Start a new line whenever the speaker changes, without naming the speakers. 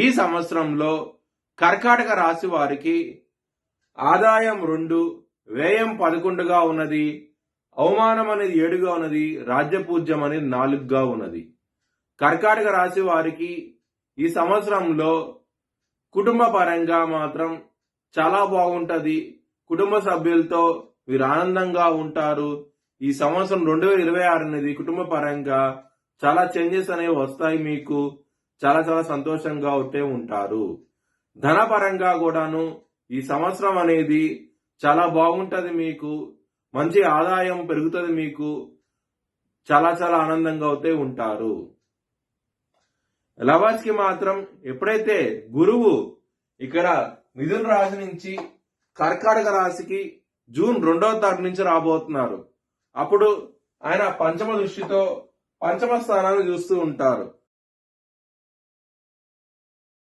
ఈ సంవత్సరంలో కర్కాటక రాశి వారికి ఆదాయం 2, వ్యయం 11గా ఉన్నది. అవమానం అనేది 7గా ఉన్నది. రాజ్యపూజ్యం అనేది 4గా ఉన్నది. కర్కాటక రాశి వారికి ఈ సంవత్సరంలో కుటుంబ పరంగా మాత్రం చాలా బాగుంటది. కుటుంబ సభ్యులతో మీరు ఆనందంగా ఉంటారు. ఈ సంవత్సరం 2026 అనేది కుటుంబ పరంగా చాలా చేంజెస్ అనేవి వస్తాయి. మీకు చాలా చాలా సంతోషంగా ఉంటారు. ధన పరంగా కూడాను ఈ సంవత్సరం అనేది చాలా బాగుంటది. మీకు మంచి ఆదాయం పెరుగుతుంది. మీకు చాలా చాలా ఆనందంగా ఉంటారు. లవర్స్ కి మాత్రం ఎప్పుడైతే గురువు ఇక్కడ మిథున రాశి నుంచి కర్కాటక రాశికి జూన్ 2వ తారీఖు నుంచి రాబోతున్నారు. అప్పుడు ఆయన పంచమ దృష్టితో పంచమ స్థానాన్ని చూస్తూ ఉంటారు.